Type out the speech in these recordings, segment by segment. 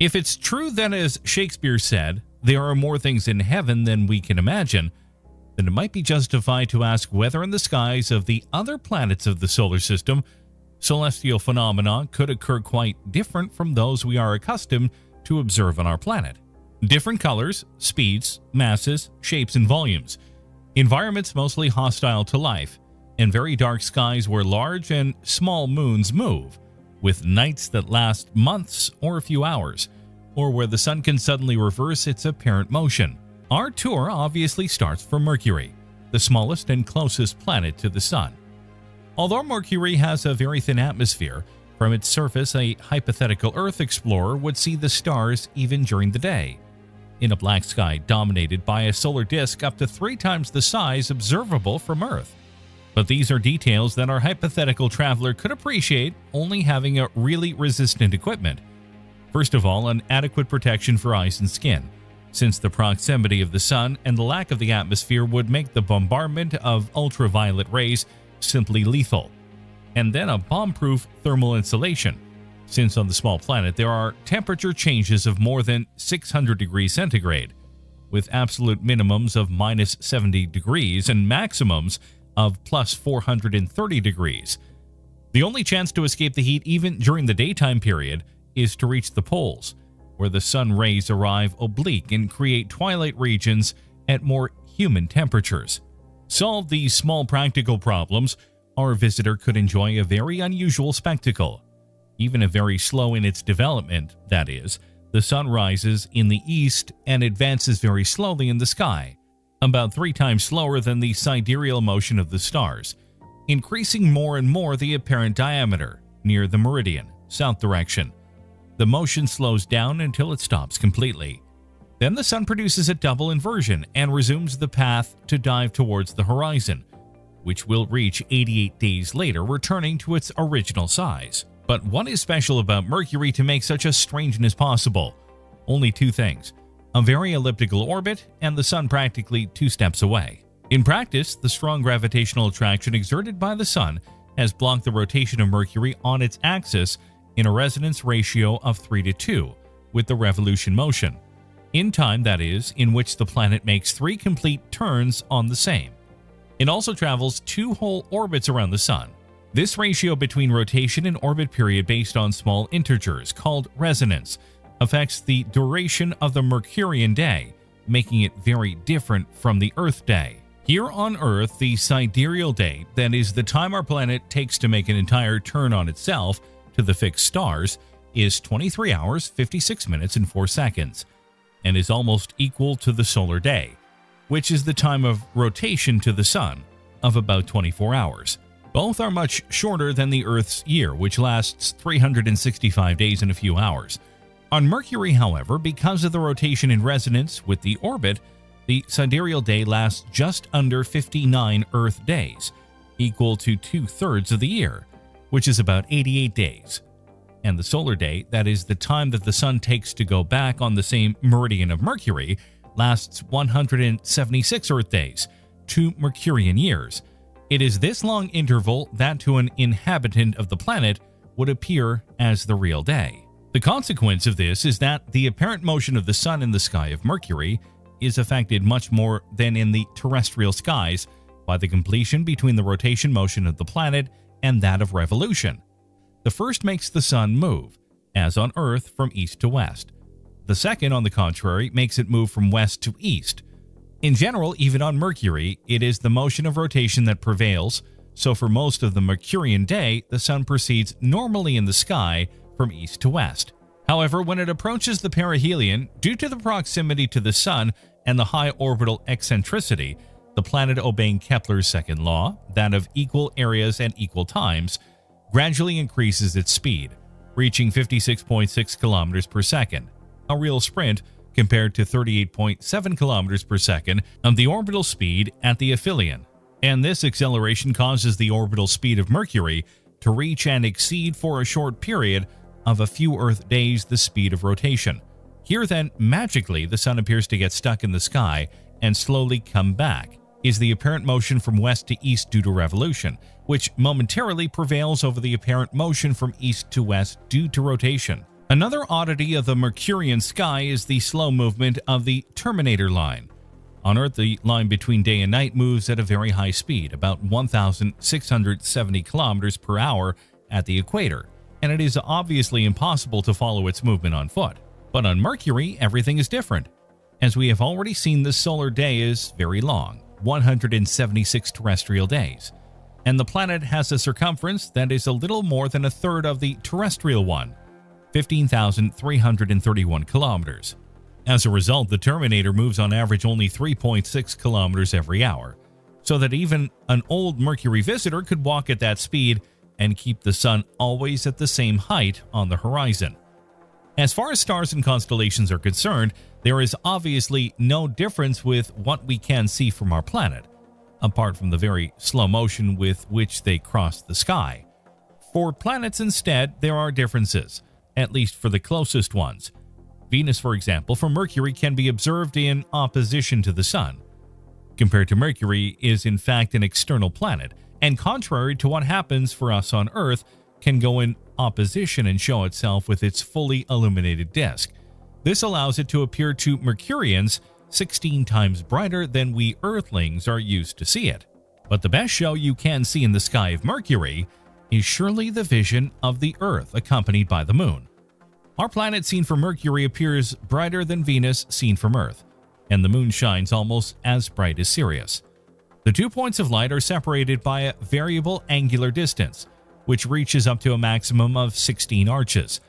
If it's true that, as Shakespeare said, there are more things in heaven than we can imagine, then it might be justified to ask whether in the skies of the other planets of the solar system, celestial phenomena could occur quite different from those we are accustomed to observe on our planet. Different colors, speeds, masses, shapes, and volumes, environments mostly hostile to life, and very dark skies where large and small moons move, with nights that last months or a few hours, or where the sun can suddenly reverse its apparent motion. Our tour obviously starts from Mercury, the smallest and closest planet to the sun. Although Mercury has a very thin atmosphere, from its surface a hypothetical Earth explorer would see the stars even during the day, in a black sky dominated by a solar disk up to 3 times the size observable from Earth. But these are details that our hypothetical traveler could appreciate only having a really resistant equipment. First of all, an adequate protection for eyes and skin, since the proximity of the sun and the lack of the atmosphere would make the bombardment of ultraviolet rays simply lethal. And then a bomb-proof thermal insulation, since on the small planet there are temperature changes of more than 600 degrees centigrade, with absolute minimums of minus 70 degrees and maximums of plus 430 degrees. The only chance to escape the heat even during the daytime period is to reach the poles, where the sun rays arrive oblique and create twilight regions at more human temperatures. Solve these small practical problems, our visitor could enjoy a very unusual spectacle. Even if very slow in its development, that is, the sun rises in the east and advances very slowly in the sky, about 3 times slower than the sidereal motion of the stars, increasing more and more the apparent diameter near the meridian, south direction. The motion slows down until it stops completely. Then the sun produces a double inversion and resumes the path to dive towards the horizon, which will reach 88 days later, returning to its original size. But what is special about Mercury to make such a strangeness possible? Only 2 things: a very elliptical orbit and the sun practically 2 steps away. In practice, the strong gravitational attraction exerted by the sun has blocked the rotation of Mercury on its axis in a resonance ratio of 3:2 with the revolution motion, in time, that is, in which the planet makes 3 complete turns on the same. It also travels 2 whole orbits around the sun. This ratio between rotation and orbit period based on small integers, called resonance, affects the duration of the Mercurian day, making it very different from the Earth day. Here on Earth, the sidereal day, that is the time our planet takes to make an entire turn on itself to the fixed stars, is 23 hours, 56 minutes, and 4 seconds, and is almost equal to the solar day, which is the time of rotation to the sun, of about 24 hours. Both are much shorter than the Earth's year, which lasts 365 days and a few hours. On Mercury, however, because of the rotation in resonance with the orbit, the sidereal day lasts just under 59 Earth days, equal to 2/3 of the year, which is about 88 days. And the solar day, that is the time that the sun takes to go back on the same meridian of Mercury, lasts 176 Earth days, 2 Mercurian years. It is this long interval that to an inhabitant of the planet would appear as the real day. The consequence of this is that the apparent motion of the sun in the sky of Mercury is affected much more than in the terrestrial skies by the completion between the rotation motion of the planet and that of revolution. The first makes the sun move, as on Earth, from east to west. The second, on the contrary, makes it move from west to east. In general, even on Mercury, it is the motion of rotation that prevails, so for most of the Mercurian day, the sun proceeds normally in the sky from east to west. However, when it approaches the perihelion, due to the proximity to the sun and the high orbital eccentricity, the planet, obeying Kepler's second law, that of equal areas and equal times, gradually increases its speed, reaching 56.6 kilometers per second, a real sprint compared to 38.7 kilometers per second of the orbital speed at the aphelion. And this acceleration causes the orbital speed of Mercury to reach and exceed for a short period of a few Earth days the speed of rotation. Here then, magically, the sun appears to get stuck in the sky and slowly come back, is the apparent motion from west to east due to revolution, which momentarily prevails over the apparent motion from east to west due to rotation. Another oddity of the Mercurian sky is the slow movement of the terminator line. On Earth, the line between day and night moves at a very high speed, about 1,670 kilometers per hour at the equator, and it is obviously impossible to follow its movement on foot. But on Mercury, everything is different. As we have already seen, the solar day is very long, 176 terrestrial days, and the planet has a circumference that is a little more than a third of the terrestrial one, 15,331 kilometers. As a result, the Terminator moves on average only 3.6 kilometers every hour, so that even an old Mercury visitor could walk at that speed and keep the sun always at the same height on the horizon. As far as stars and constellations are concerned, there is obviously no difference with what we can see from our planet, apart from the very slow motion with which they cross the sky. For planets instead, there are differences, at least for the closest ones. Venus, for example, from Mercury can be observed in opposition to the Sun. Compared to Mercury, is in fact an external planet, and contrary to what happens for us on Earth, can go in opposition and show itself with its fully illuminated disk. This allows it to appear to Mercurians 16 times brighter than we Earthlings are used to see it. But the best show you can see in the sky of Mercury is surely the vision of the Earth accompanied by the Moon. Our planet seen from Mercury appears brighter than Venus seen from Earth, and the Moon shines almost as bright as Sirius. The 2 points of light are separated by a variable angular distance, which reaches up to a maximum of 16 arches,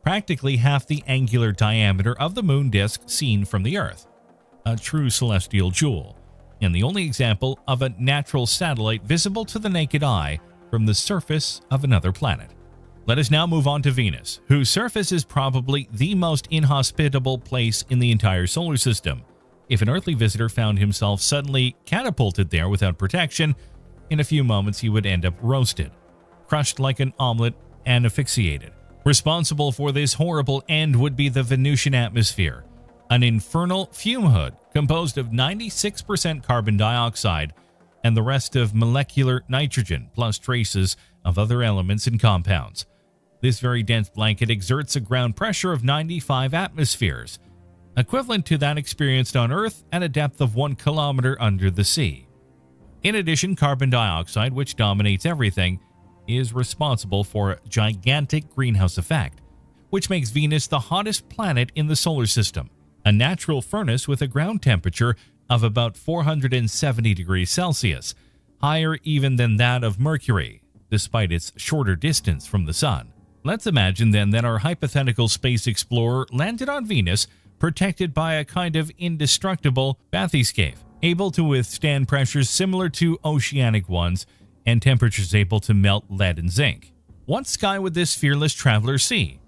practically half the angular diameter of the Moon disk seen from the Earth. A true celestial jewel, and the only example of a natural satellite visible to the naked eye from the surface of another planet. Let us now move on to Venus, whose surface is probably the most inhospitable place in the entire solar system. If an earthly visitor found himself suddenly catapulted there without protection, in a few moments he would end up roasted, crushed like an omelet, and asphyxiated. Responsible for this horrible end would be the Venusian atmosphere, an infernal fume hood composed of 96% carbon dioxide and the rest of molecular nitrogen, plus traces of other elements and compounds. This very dense blanket exerts a ground pressure of 95 atmospheres, equivalent to that experienced on Earth at a depth of 1 kilometer under the sea. In addition, carbon dioxide, which dominates everything, is responsible for a gigantic greenhouse effect, which makes Venus the hottest planet in the solar system, a natural furnace with a ground temperature of about 470 degrees Celsius, higher even than that of Mercury, despite its shorter distance from the Sun. Let's imagine then that our hypothetical space explorer landed on Venus, protected by a kind of indestructible bathyscaphe, able to withstand pressures similar to oceanic ones and temperatures able to melt lead and zinc. What sky would this fearless traveler see?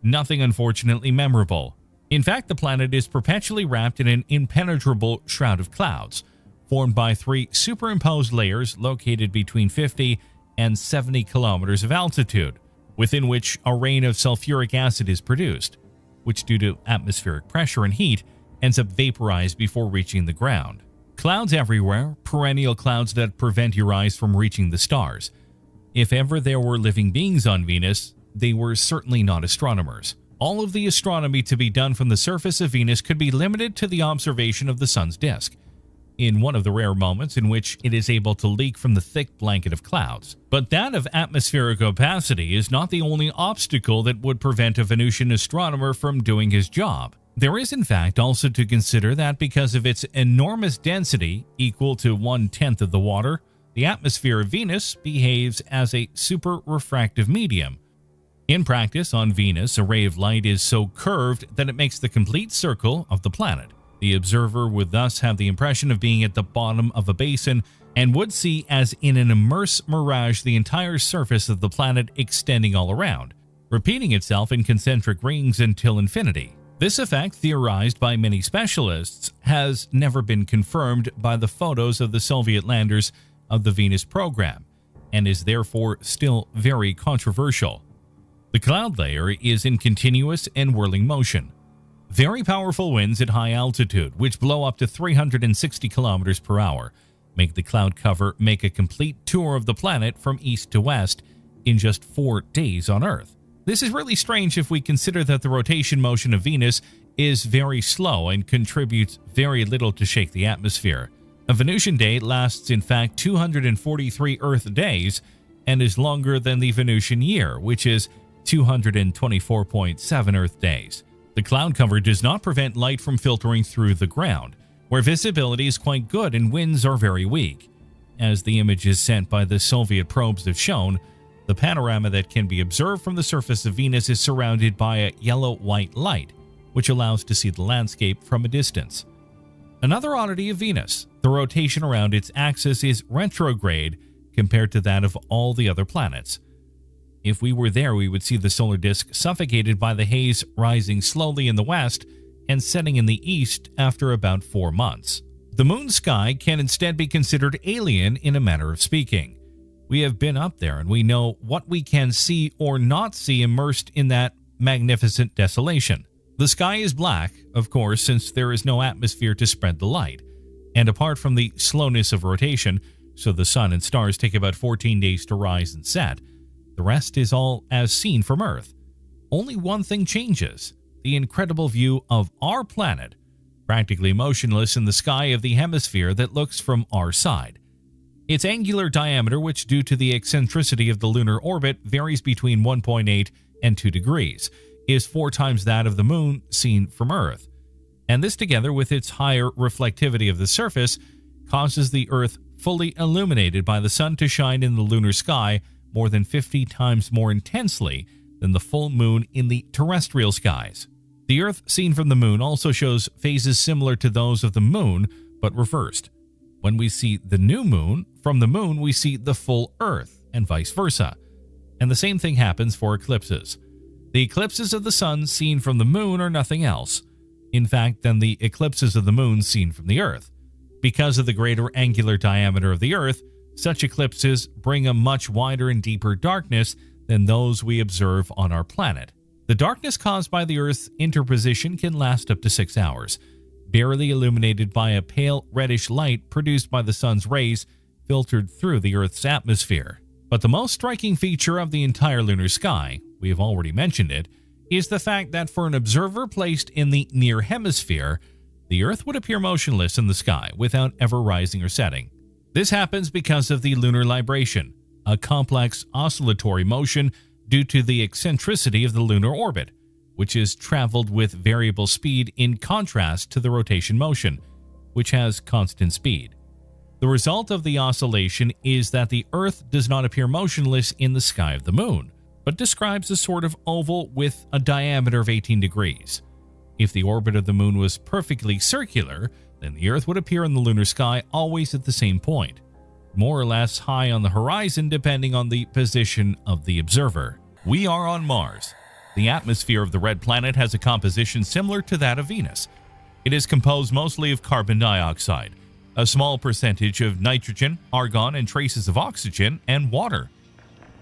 Nothing, unfortunately, memorable. In fact, the planet is perpetually wrapped in an impenetrable shroud of clouds, formed by 3 superimposed layers located between 50 and 70 kilometers of altitude, within which a rain of sulfuric acid is produced, which due to atmospheric pressure and heat ends up vaporized before reaching the ground. Clouds everywhere, perennial clouds that prevent your eyes from reaching the stars. If ever there were living beings on Venus, they were certainly not astronomers. All of the astronomy to be done from the surface of Venus could be limited to the observation of the sun's disk, in one of the rare moments in which it is able to leak from the thick blanket of clouds. But that of atmospheric opacity is not the only obstacle that would prevent a Venusian astronomer from doing his job. There is in fact also to consider that because of its enormous density, equal to 1/10 of the water, the atmosphere of Venus behaves as a super refractive medium. In practice, on Venus, a ray of light is so curved that it makes the complete circle of the planet. The observer would thus have the impression of being at the bottom of a basin and would see as in an immense mirage the entire surface of the planet extending all around, repeating itself in concentric rings until infinity. This effect, theorized by many specialists, has never been confirmed by the photos of the Soviet landers of the Venus program, and is therefore still very controversial. The cloud layer is in continuous and whirling motion. Very powerful winds at high altitude, which blow up to 360 kilometers per hour, make the cloud cover make a complete tour of the planet from east to west in just 4 days on Earth. This is really strange if we consider that the rotation motion of Venus is very slow and contributes very little to shake the atmosphere. A Venusian day lasts in fact 243 Earth days and is longer than the Venusian year, which is 224.7 Earth days. The cloud cover does not prevent light from filtering through the ground, where visibility is quite good and winds are very weak. As the images sent by the Soviet probes have shown, the panorama that can be observed from the surface of Venus is surrounded by a yellow-white light, which allows to see the landscape from a distance. Another oddity of Venus, the rotation around its axis is retrograde compared to that of all the other planets. If we were there, we would see the solar disk suffocated by the haze rising slowly in the west and setting in the east after about 4 months. The moon sky can instead be considered alien in a manner of speaking. We have been up there and we know what we can see or not see immersed in that magnificent desolation. The sky is black, of course, since there is no atmosphere to spread the light. And apart from the slowness of rotation, so the sun and stars take about 14 days to rise and set, the rest is all as seen from Earth. Only one thing changes: the incredible view of our planet, practically motionless in the sky of the hemisphere that looks from our side. Its angular diameter, which due to the eccentricity of the lunar orbit varies between 1.8 and 2 degrees, is 4 times that of the moon seen from Earth. And this, together with its higher reflectivity of the surface, causes the Earth fully illuminated by the sun to shine in the lunar sky more than 50 times more intensely than the full moon in the terrestrial skies. The Earth seen from the moon also shows phases similar to those of the moon, but reversed. When we see the new moon, from the moon we see the full Earth, and vice versa. And the same thing happens for eclipses. The eclipses of the sun seen from the moon are nothing else, in fact, than the eclipses of the moon seen from the Earth. Because of the greater angular diameter of the Earth, such eclipses bring a much wider and deeper darkness than those we observe on our planet. The darkness caused by the Earth's interposition can last up to 6 hours, barely illuminated by a pale reddish light produced by the sun's rays filtered through the Earth's atmosphere. But the most striking feature of the entire lunar sky, we have already mentioned it, is the fact that for an observer placed in the near hemisphere, the Earth would appear motionless in the sky without ever rising or setting. This happens because of the lunar libration, a complex oscillatory motion due to the eccentricity of the lunar orbit, which is traveled with variable speed in contrast to the rotation motion, which has constant speed. The result of the oscillation is that the Earth does not appear motionless in the sky of the moon, but describes a sort of oval with a diameter of 18 degrees. If the orbit of the moon was perfectly circular, then the Earth would appear in the lunar sky always at the same point, more or less high on the horizon depending on the position of the observer. We are on Mars. The atmosphere of the red planet has a composition similar to that of Venus. It is composed mostly of carbon dioxide, a small percentage of nitrogen, argon, and traces of oxygen and water.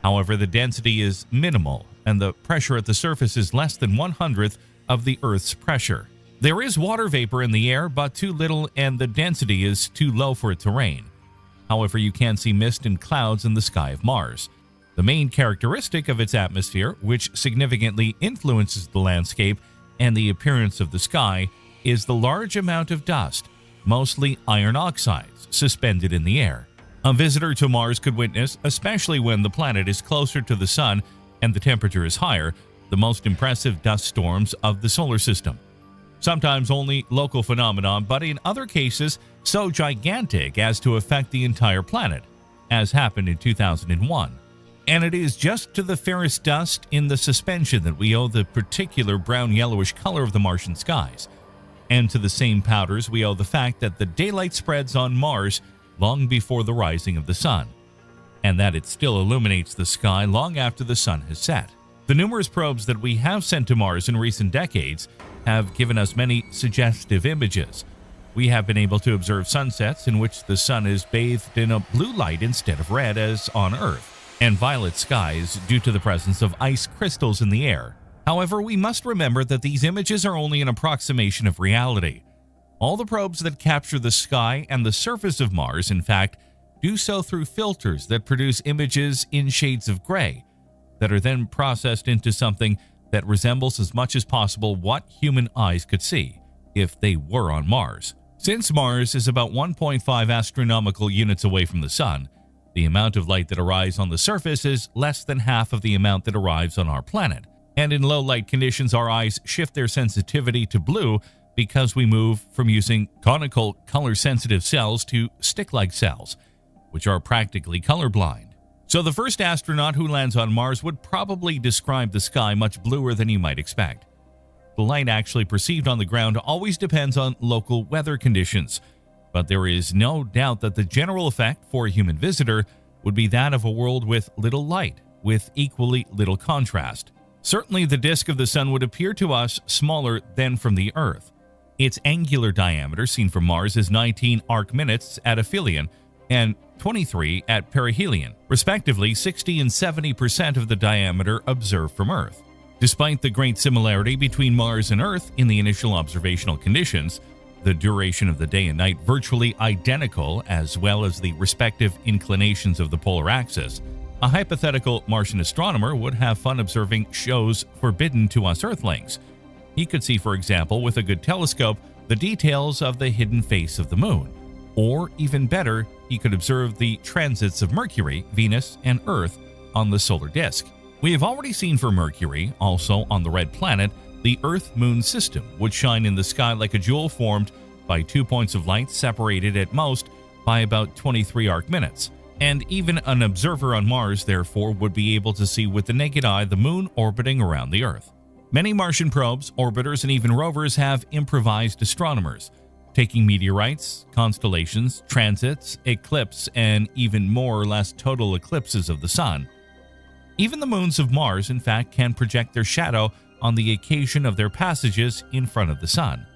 However, the density is minimal, and the pressure at the surface is less than 1/100th of the Earth's pressure. There is water vapor in the air, but too little, and the density is too low for it to rain. However, you can see mist and clouds in the sky of Mars. The main characteristic of its atmosphere, which significantly influences the landscape and the appearance of the sky, is the large amount of dust, mostly iron oxides, suspended in the air. A visitor to Mars could witness, especially when the planet is closer to the sun and the temperature is higher, the most impressive dust storms of the solar system. Sometimes only local phenomenon, but in other cases so gigantic as to affect the entire planet, as happened in 2001. And it is just to the fairest dust in the suspension that we owe the particular brown-yellowish color of the Martian skies. And to the same powders we owe the fact that the daylight spreads on Mars long before the rising of the sun, and that it still illuminates the sky long after the sun has set. The numerous probes that we have sent to Mars in recent decades have given us many suggestive images. We have been able to observe sunsets in which the sun is bathed in a blue light instead of red as on Earth, and violet skies due to the presence of ice crystals in the air. However, we must remember that these images are only an approximation of reality. All the probes that capture the sky and the surface of Mars, in fact, do so through filters that produce images in shades of gray, that are then processed into something that resembles as much as possible what human eyes could see if they were on Mars. Since Mars is about 1.5 astronomical units away from the Sun, the amount of light that arrives on the surface is less than half of the amount that arrives on our planet. And in low light conditions, our eyes shift their sensitivity to blue because we move from using conical color-sensitive cells to stick-like cells, which are practically colorblind. So the first astronaut who lands on Mars would probably describe the sky much bluer than you might expect. The light actually perceived on the ground always depends on local weather conditions, but there is no doubt that the general effect for a human visitor would be that of a world with little light, with equally little contrast. Certainly the disk of the Sun would appear to us smaller than from the Earth. Its angular diameter seen from Mars is 19 arc minutes at aphelion and 23 at perihelion, respectively 60 and 70% of the diameter observed from Earth. Despite the great similarity between Mars and Earth in the initial observational conditions, the duration of the day and night virtually identical as well as the respective inclinations of the polar axis, a hypothetical Martian astronomer would have fun observing shows forbidden to us Earthlings. He could see, for example, with a good telescope, the details of the hidden face of the Moon. Or, even better, he could observe the transits of Mercury, Venus, and Earth on the solar disk. We have already seen for Mercury, also on the red planet, the Earth-Moon system would shine in the sky like a jewel formed by 2 points of light separated at most by about 23 arc minutes. And even an observer on Mars, therefore, would be able to see with the naked eye the Moon orbiting around the Earth. Many Martian probes, orbiters, and even rovers have improvised astronomers, taking meteorites, constellations, transits, eclipses, and even more or less total eclipses of the Sun. Even the moons of Mars, in fact, can project their shadow on the occasion of their passages in front of the Sun.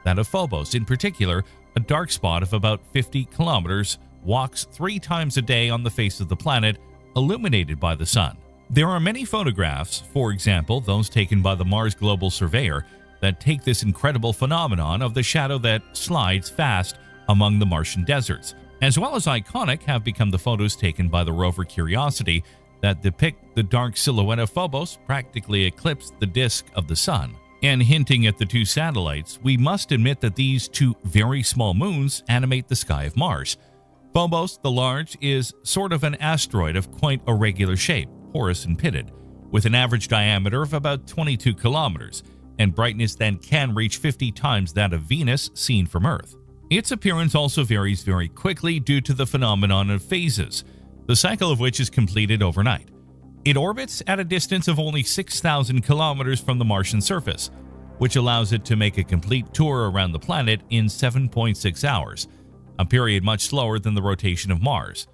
That of Phobos, in particular, a dark spot of about 50 kilometers, walks 3 times a day on the face of the planet, illuminated by the Sun. There are many photographs, for example those taken by the Mars Global Surveyor, that take this incredible phenomenon of the shadow that slides fast among the Martian deserts. As well as iconic have become the photos taken by the rover Curiosity that depict the dark silhouette of Phobos practically eclipse the disk of the Sun. And hinting at the 2 satellites, we must admit that these 2 very small moons animate the sky of Mars. Phobos, the large, is sort of an asteroid of quite irregular shape, porous and pitted, with an average diameter of about 22 kilometers, and brightness that can reach 50 times that of Venus seen from Earth. Its appearance also varies very quickly due to the phenomenon of phases, the cycle of which is completed overnight. It orbits at a distance of only 6,000 kilometers from the Martian surface, which allows it to make a complete tour around the planet in 7.6 hours, a period much slower than the rotation of Mars.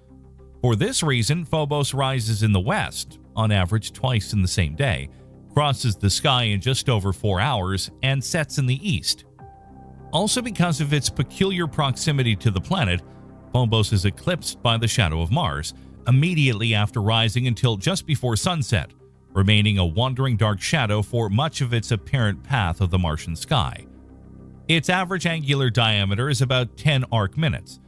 For this reason, Phobos rises in the west, on average twice in the same day, crosses the sky in just over 4 hours, and sets in the east. Also because of its peculiar proximity to the planet, Phobos is eclipsed by the shadow of Mars immediately after rising until just before sunset, remaining a wandering dark shadow for much of its apparent path of the Martian sky. Its average angular diameter is about 10 arc minutes,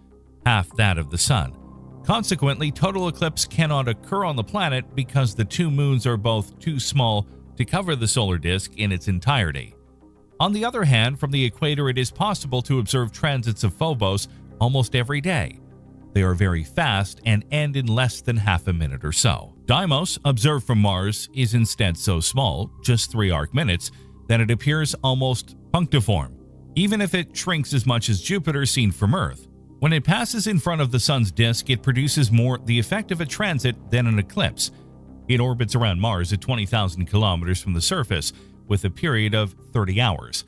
half that of the Sun. Consequently, total eclipse cannot occur on the planet because the 2 moons are both too small to cover the solar disk in its entirety. On the other hand, from the equator it is possible to observe transits of Phobos almost every day. They are very fast and end in less than half a minute or so. Deimos, observed from Mars, is instead so small, just 3 arc minutes, that it appears almost punctiform, even if it shrinks as much as Jupiter seen from Earth. When it passes in front of the Sun's disk, it produces more the effect of a transit than an eclipse. It orbits around Mars at 20,000 kilometers from the surface, with a period of 30 hours.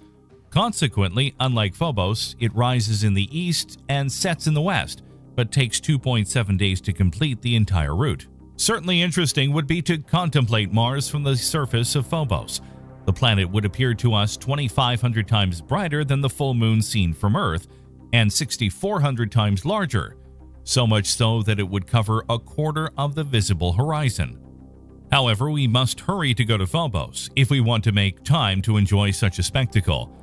Consequently, unlike Phobos, it rises in the east and sets in the west, but takes 2.7 days to complete the entire route. Certainly interesting would be to contemplate Mars from the surface of Phobos. The planet would appear to us 2,500 times brighter than the full moon seen from Earth, and 6,400 times larger, so much so that it would cover a quarter of the visible horizon. However, we must hurry to go to Phobos if we want to make time to enjoy such a spectacle.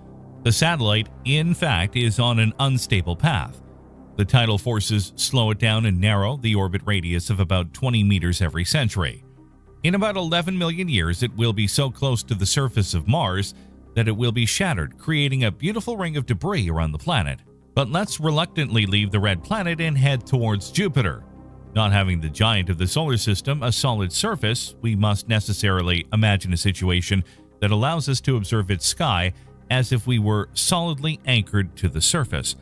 The satellite, in fact, is on an unstable path. The tidal forces slow it down and narrow the orbit radius of about 20 meters every century. In about 11 million years, it will be so close to the surface of Mars that it will be shattered, creating a beautiful ring of debris around the planet. But let's reluctantly leave the red planet and head towards Jupiter. Not having the giant of the solar system a solid surface, we must necessarily imagine a situation that allows us to observe its sky as if we were solidly anchored to the surface.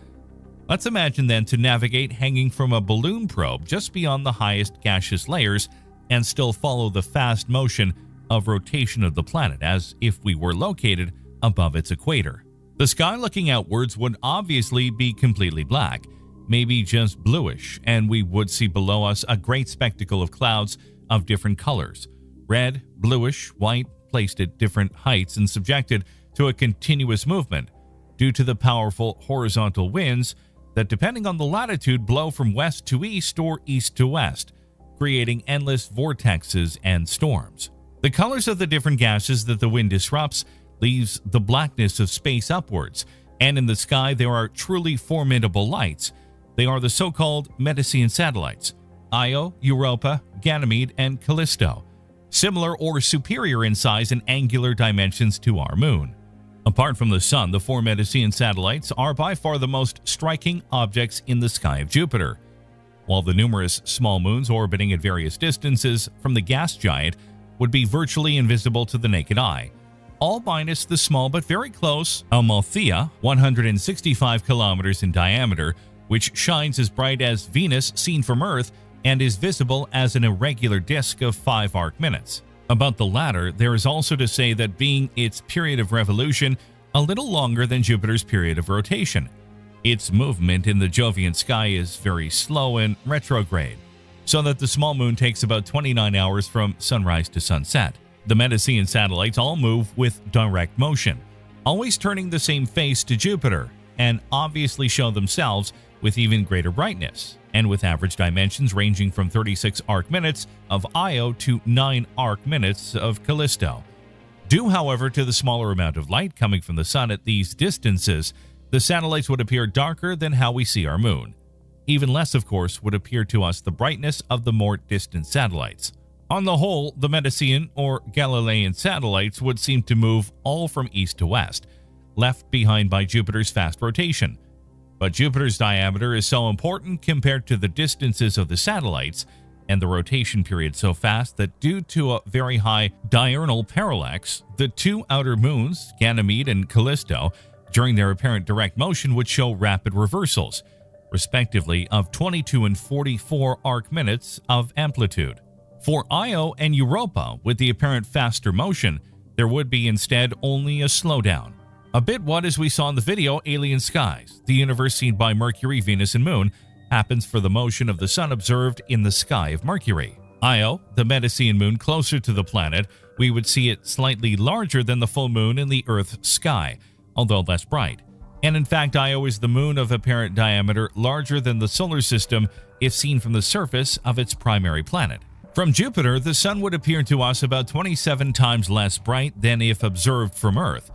Let's imagine then to navigate hanging from a balloon probe just beyond the highest gaseous layers and still follow the fast motion of rotation of the planet as if we were located above its equator. The sky looking outwards would obviously be completely black, maybe just bluish, and we would see below us a great spectacle of clouds of different colors, red, bluish, white, placed at different heights and subjected to a continuous movement due to the powerful horizontal winds that, depending on the latitude, blow from west to east or east to west, creating endless vortexes and storms. The colors of the different gases that the wind disrupts leaves the blackness of space upwards, and in the sky there are truly formidable lights. They are the so-called Medicean satellites, Io, Europa, Ganymede, and Callisto, similar or superior in size and angular dimensions to our moon. Apart from the Sun, the four Medicean satellites are by far the most striking objects in the sky of Jupiter, while the numerous small moons orbiting at various distances from the gas giant would be virtually invisible to the naked eye, all minus the small but very close Amalthea, 165 kilometers in diameter, which shines as bright as Venus seen from Earth and is visible as an irregular disk of 5 arc minutes. About the latter, there is also to say that being its period of revolution a little longer than Jupiter's period of rotation, its movement in the Jovian sky is very slow and retrograde, so that the small moon takes about 29 hours from sunrise to sunset. The Medicean satellites all move with direct motion, always turning the same face to Jupiter, and obviously show themselves with even greater brightness, and with average dimensions ranging from 36 arc minutes of Io to 9 arc minutes of Callisto. Due, however, to the smaller amount of light coming from the Sun at these distances, the satellites would appear darker than how we see our moon. Even less, of course, would appear to us the brightness of the more distant satellites. On the whole, the Medicean or Galilean satellites would seem to move all from east to west, left behind by Jupiter's fast rotation. But Jupiter's diameter is so important compared to the distances of the satellites and the rotation period so fast that due to a very high diurnal parallax, the two outer moons, Ganymede and Callisto, during their apparent direct motion would show rapid reversals, respectively of 22 and 44 arc minutes of amplitude. For Io and Europa, with the apparent faster motion, there would be instead only a slowdown. A bit what, as we saw in the video Alien Skies, the universe seen by Mercury, Venus, and Moon, happens for the motion of the Sun observed in the sky of Mercury. Io, the Medicean moon closer to the planet, we would see it slightly larger than the full moon in the Earth's sky, although less bright. And in fact, Io is the moon of apparent diameter larger than the solar system if seen from the surface of its primary planet. From Jupiter, the Sun would appear to us about 27 times less bright than if observed from Earth,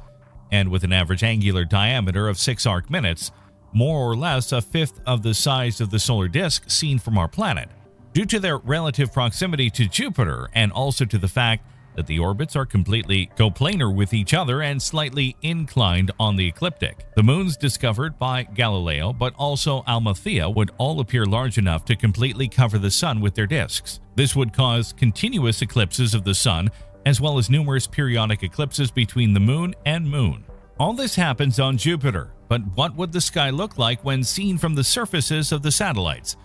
and with an average angular diameter of 6 arc minutes, more or less a fifth of the size of the solar disk seen from our planet. Due to their relative proximity to Jupiter and also to the fact that the orbits are completely coplanar with each other and slightly inclined on the ecliptic, the moons discovered by Galileo but also Amalthea would all appear large enough to completely cover the Sun with their disks. This would cause continuous eclipses of the Sun as well as numerous periodic eclipses between the Moon and Moon. All this happens on Jupiter, but what would the sky look like when seen from the surfaces of the satellites?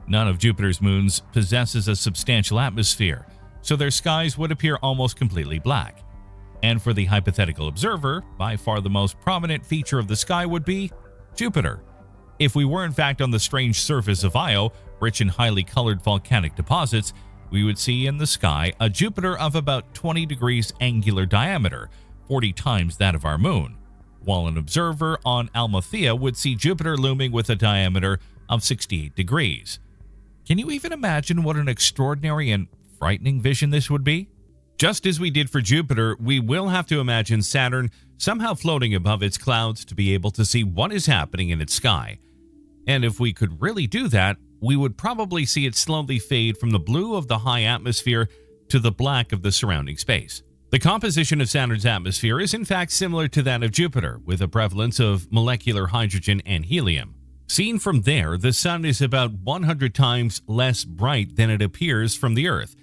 None of Jupiter's moons possesses a substantial atmosphere, so their skies would appear almost completely black. And for the hypothetical observer, by far the most prominent feature of the sky would be Jupiter. If we were in fact on the strange surface of Io, rich in highly colored volcanic deposits, we would see in the sky a Jupiter of about 20 degrees angular diameter, 40 times that of our moon, while an observer on Amalthea would see Jupiter looming with a diameter of 68 degrees. Can you even imagine what an extraordinary and frightening vision this would be? Just as we did for Jupiter, we will have to imagine Saturn somehow floating above its clouds to be able to see what is happening in its sky. And if we could really do that, we would probably see it slowly fade from the blue of the high atmosphere to the black of the surrounding space. The composition of Saturn's atmosphere is in fact similar to that of Jupiter, with a prevalence of molecular hydrogen and helium. Seen from there, the Sun is about 100 times less bright than it appears from the Earth,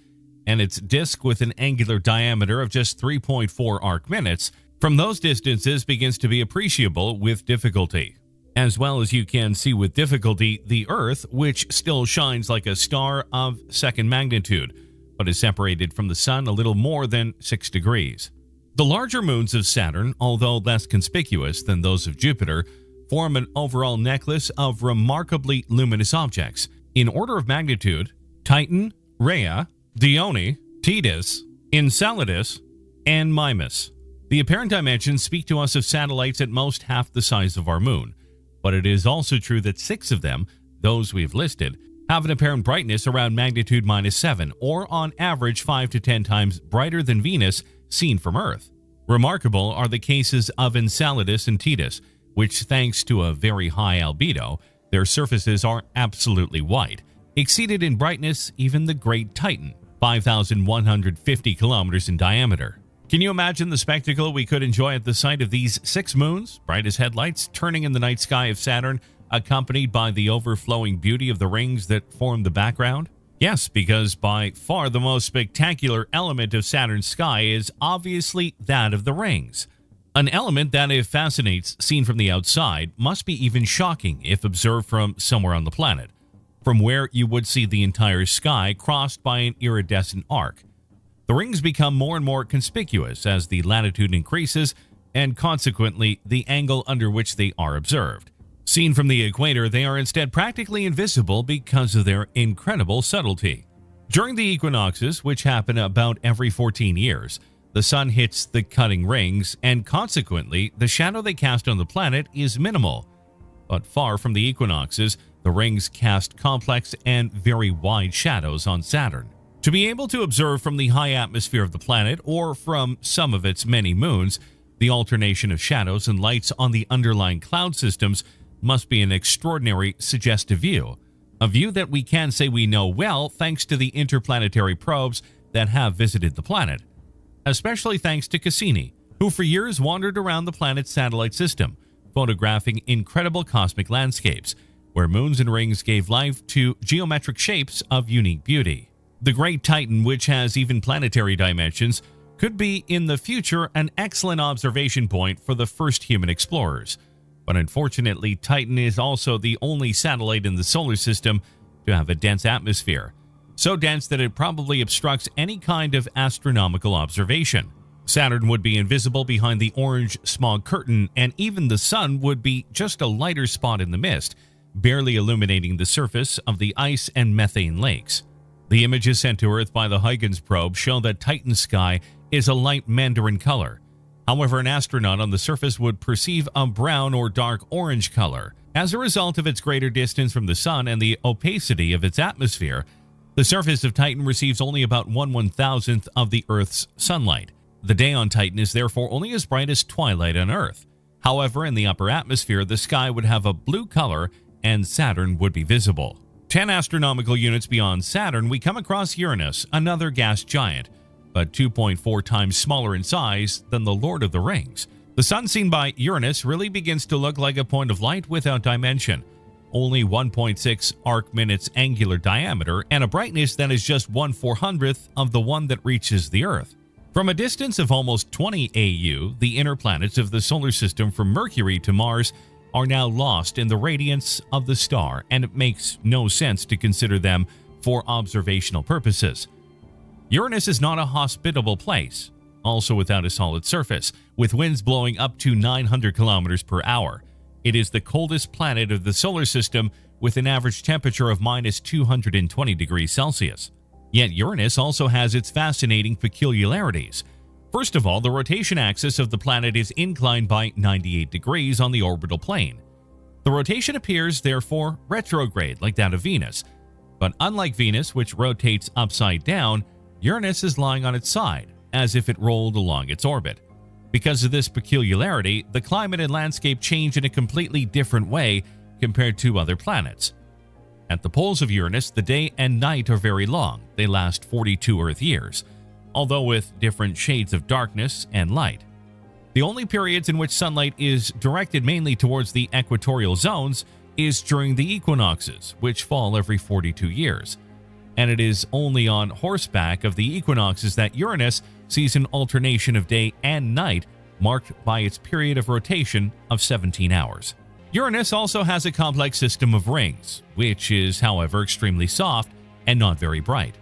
and its disk, with an angular diameter of just 3.4 arc minutes, from those distances begins to be appreciable with difficulty. As well as you can see with difficulty the Earth, which still shines like a star of second magnitude, but is separated from the Sun a little more than 6 degrees. The larger moons of Saturn, although less conspicuous than those of Jupiter, form an overall necklace of remarkably luminous objects. In order of magnitude, Titan, Rhea, Dione, Tethys, Enceladus, and Mimas. The apparent dimensions speak to us of satellites at most half the size of our moon, but it is also true that 6 of them, those we've listed, have an apparent brightness around magnitude -7, or on average 5 to 10 times brighter than Venus seen from Earth. Remarkable are the cases of Enceladus and Tethys, which, thanks to a very high albedo, their surfaces are absolutely white, exceeded in brightness even the Great Titan, 5,150 kilometers in diameter. Can you imagine the spectacle we could enjoy at the sight of these 6 moons, bright as headlights, turning in the night sky of Saturn, accompanied by the overflowing beauty of the rings that form the background? Yes, because by far the most spectacular element of Saturn's sky is obviously that of the rings. An element that, if fascinates seen from the outside, must be even shocking if observed from somewhere on the planet, from where you would see the entire sky crossed by an iridescent arc. The rings become more and more conspicuous as the latitude increases, and consequently the angle under which they are observed. Seen from the equator, they are instead practically invisible because of their incredible subtlety. During the equinoxes, which happen about every 14 years, the Sun hits the cutting rings, and consequently, the shadow they cast on the planet is minimal. But far from the equinoxes, the rings cast complex and very wide shadows on Saturn. To be able to observe from the high atmosphere of the planet, or from some of its many moons, the alternation of shadows and lights on the underlying cloud systems must be an extraordinary, suggestive view. A view that we can say we know well thanks to the interplanetary probes that have visited the planet. Especially thanks to Cassini, who for years wandered around the planet's satellite system, photographing incredible cosmic landscapes, where moons and rings gave life to geometric shapes of unique beauty. The Great Titan, which has even planetary dimensions, could be in the future an excellent observation point for the first human explorers. But unfortunately, Titan is also the only satellite in the solar system to have a dense atmosphere, so dense that it probably obstructs any kind of astronomical observation. Saturn would be invisible behind the orange smog curtain, and even the Sun would be just a lighter spot in the mist, barely illuminating the surface of the ice and methane lakes. The images sent to Earth by the Huygens probe show that Titan's sky is a light mandarin color. However, an astronaut on the surface would perceive a brown or dark orange color. As a result of its greater distance from the Sun and the opacity of its atmosphere, the surface of Titan receives only about 1/1000th of the Earth's sunlight. The day on Titan is therefore only as bright as twilight on Earth. However, in the upper atmosphere, the sky would have a blue color and Saturn would be visible. 10 astronomical units beyond Saturn, we come across Uranus, another gas giant, but 2.4 times smaller in size than the Lord of the Rings. The Sun seen by Uranus really begins to look like a point of light without dimension, only 1.6 arc minutes angular diameter, and a brightness that is just 1/400th of the one that reaches the Earth. From a distance of almost 20 AU, the inner planets of the solar system from Mercury to Mars are now lost in the radiance of the star, and it makes no sense to consider them for observational purposes. Uranus is not a hospitable place, also without a solid surface, with winds blowing up to 900 kilometers per hour. It is the coldest planet of the solar system, with an average temperature of -220 degrees Celsius. Yet Uranus also has its fascinating peculiarities. First of all, the rotation axis of the planet is inclined by 98 degrees on the orbital plane. The rotation appears, therefore, retrograde like that of Venus. But unlike Venus, which rotates upside down, Uranus is lying on its side, as if it rolled along its orbit. Because of this peculiarity, the climate and landscape change in a completely different way compared to other planets. At the poles of Uranus, the day and night are very long. They last 42 Earth years. although with different shades of darkness and light. The only periods in which sunlight is directed mainly towards the equatorial zones is during the equinoxes, which fall every 42 years. And it is only on horseback of the equinoxes that Uranus sees an alternation of day and night marked by its period of rotation of 17 hours. Uranus also has a complex system of rings, which is, however, extremely soft and not very bright.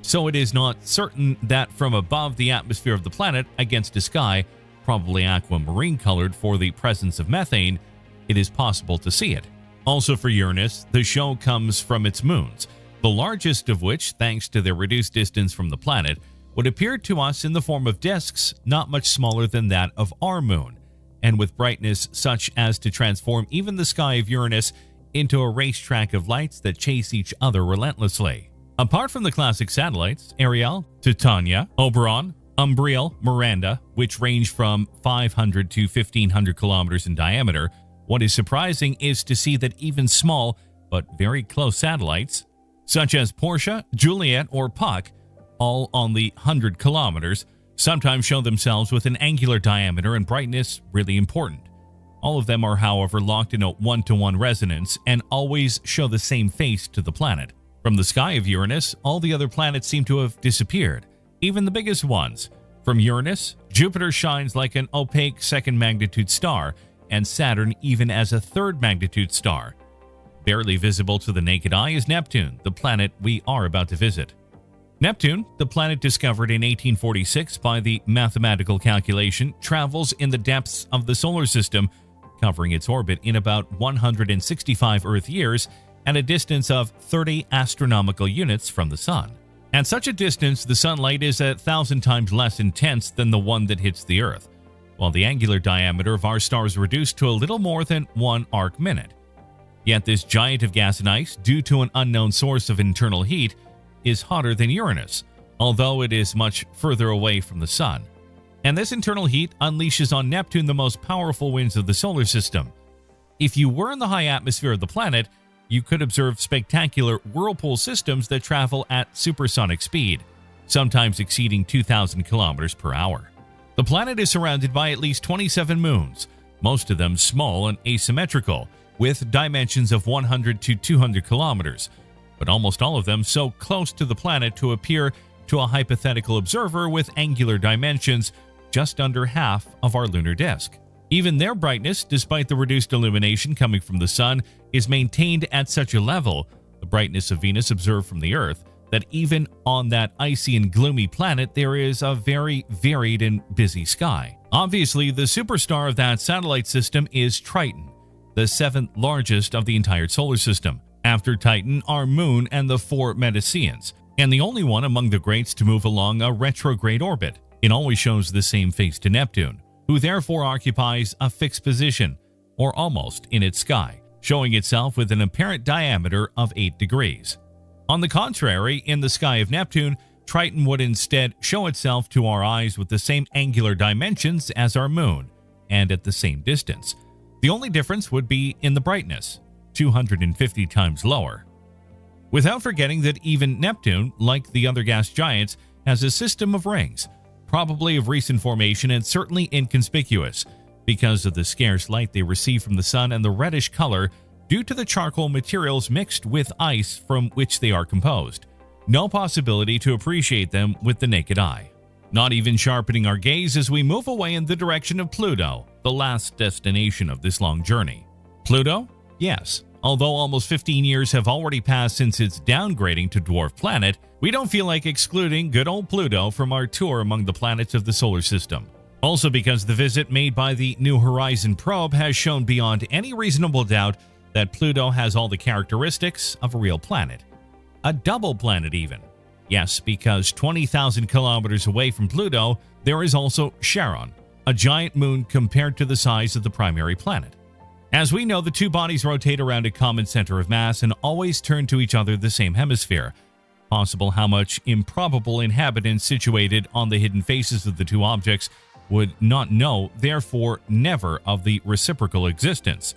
So it is not certain that from above the atmosphere of the planet against a sky, probably aquamarine colored for the presence of methane, it is possible to see it. Also for Uranus, the show comes from its moons, the largest of which, thanks to their reduced distance from the planet, would appear to us in the form of disks not much smaller than that of our moon, and with brightness such as to transform even the sky of Uranus into a racetrack of lights that chase each other relentlessly. Apart from the classic satellites, Ariel, Titania, Oberon, Umbriel, Miranda, which range from 500 to 1,500 kilometers in diameter, what is surprising is to see that even small but very close satellites, such as Portia, Juliet, or Puck, all on the 100 kilometers, sometimes show themselves with an angular diameter and brightness really important. All of them are, however, locked in a one-to-one resonance and always show the same face to the planet. From the sky of Uranus, all the other planets seem to have disappeared, even the biggest ones. From Uranus, Jupiter shines like an opaque second magnitude star, and Saturn even as a third magnitude star. Barely visible to the naked eye is Neptune, the planet we are about to visit. Neptune, the planet discovered in 1846 by the mathematical calculation, travels in the depths of the solar system, covering its orbit in about 165 Earth years at a distance of 30 astronomical units from the Sun. At such a distance, the sunlight is 1,000 times less intense than the one that hits the Earth, while the angular diameter of our star is reduced to a little more than 1 arc minute. Yet this giant of gas and ice, due to an unknown source of internal heat, is hotter than Uranus, although it is much further away from the Sun. And this internal heat unleashes on Neptune the most powerful winds of the solar system. If you were in the high atmosphere of the planet, you could observe spectacular whirlpool systems that travel at supersonic speed, sometimes exceeding 2,000 kilometers per hour. The planet is surrounded by at least 27 moons, most of them small and asymmetrical, with dimensions of 100 to 200 kilometers, but almost all of them so close to the planet to appear to a hypothetical observer with angular dimensions just under half of our lunar disk. Even their brightness, despite the reduced illumination coming from the Sun, is maintained at such a level, the brightness of Venus observed from the Earth, that even on that icy and gloomy planet there is a very varied and busy sky. Obviously, the superstar of that satellite system is Triton, the 7th largest of the entire solar system. After Titan are Moon and the 4 Mediceans, and the only one among the greats to move along a retrograde orbit. It always shows the same face to Neptune, who therefore occupies a fixed position, or almost, in its sky, showing itself with an apparent diameter of 8 degrees. On the contrary, in the sky of Neptune, Triton would instead show itself to our eyes with the same angular dimensions as our Moon, and at the same distance. The only difference would be in the brightness, 250 times lower. Without forgetting that even Neptune, like the other gas giants, has a system of rings, probably of recent formation and certainly inconspicuous, because of the scarce light they receive from the Sun and the reddish color due to the charcoal materials mixed with ice from which they are composed. No possibility to appreciate them with the naked eye. Not even sharpening our gaze as we move away in the direction of Pluto, the last destination of this long journey. Pluto? Yes. Although almost 15 years have already passed since its downgrading to dwarf planet, we don't feel like excluding good old Pluto from our tour among the planets of the solar system. Also because the visit made by the New Horizon probe has shown beyond any reasonable doubt that Pluto has all the characteristics of a real planet. A double planet even. Yes, because 20,000 kilometers away from Pluto, there is also Charon, a giant moon compared to the size of the primary planet. As we know, the two bodies rotate around a common center of mass and always turn to each other the same hemisphere. Possible how much improbable inhabitants situated on the hidden faces of the two objects would not know, therefore never of the reciprocal existence.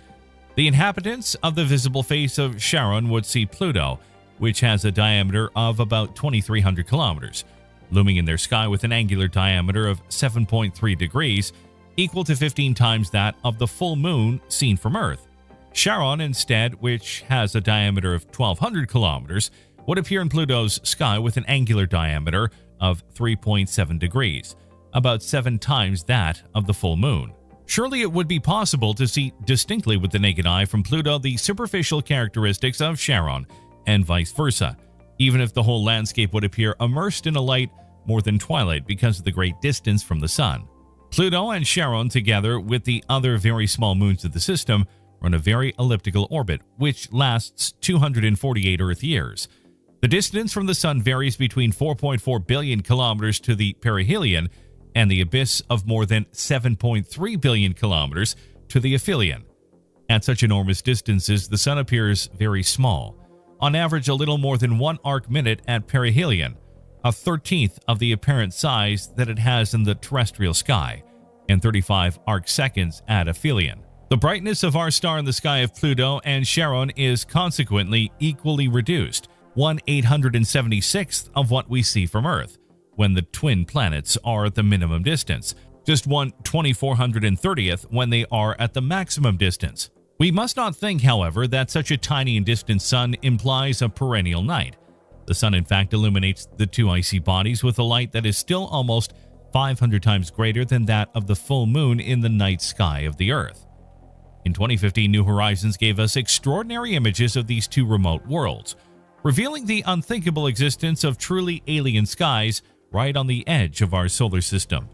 The inhabitants of the visible face of Charon would see Pluto, which has a diameter of about 2,300 kilometers, looming in their sky with an angular diameter of 7.3 degrees, equal to 15 times that of the full moon seen from Earth. Charon, instead, which has a diameter of 1,200 kilometers, would appear in Pluto's sky with an angular diameter of 3.7 degrees, about 7 times that of the full moon. Surely it would be possible to see distinctly with the naked eye from Pluto the superficial characteristics of Charon, and vice versa, even if the whole landscape would appear immersed in a light more than twilight because of the great distance from the Sun. Pluto and Charon, together with the other very small moons of the system, run a very elliptical orbit, which lasts 248 Earth years. The distance from the Sun varies between 4.4 billion kilometers to the perihelion and the abyss of more than 7.3 billion kilometers to the aphelion. At such enormous distances, the Sun appears very small, on average a little more than 1 arc-minute at perihelion, a 13th of the apparent size that it has in the terrestrial sky, and 35 arc-seconds at aphelion. The brightness of our star in the sky of Pluto and Charon is consequently equally reduced, 1/876th of what we see from Earth, when the twin planets are at the minimum distance, just 1/2430th when they are at the maximum distance. We must not think, however, that such a tiny and distant Sun implies a perennial night. The Sun in fact illuminates the two icy bodies with a light that is still almost 500 times greater than that of the full moon in the night sky of the Earth. In 2015, New Horizons gave us extraordinary images of these two remote worlds, revealing the unthinkable existence of truly alien skies right on the edge of our solar system.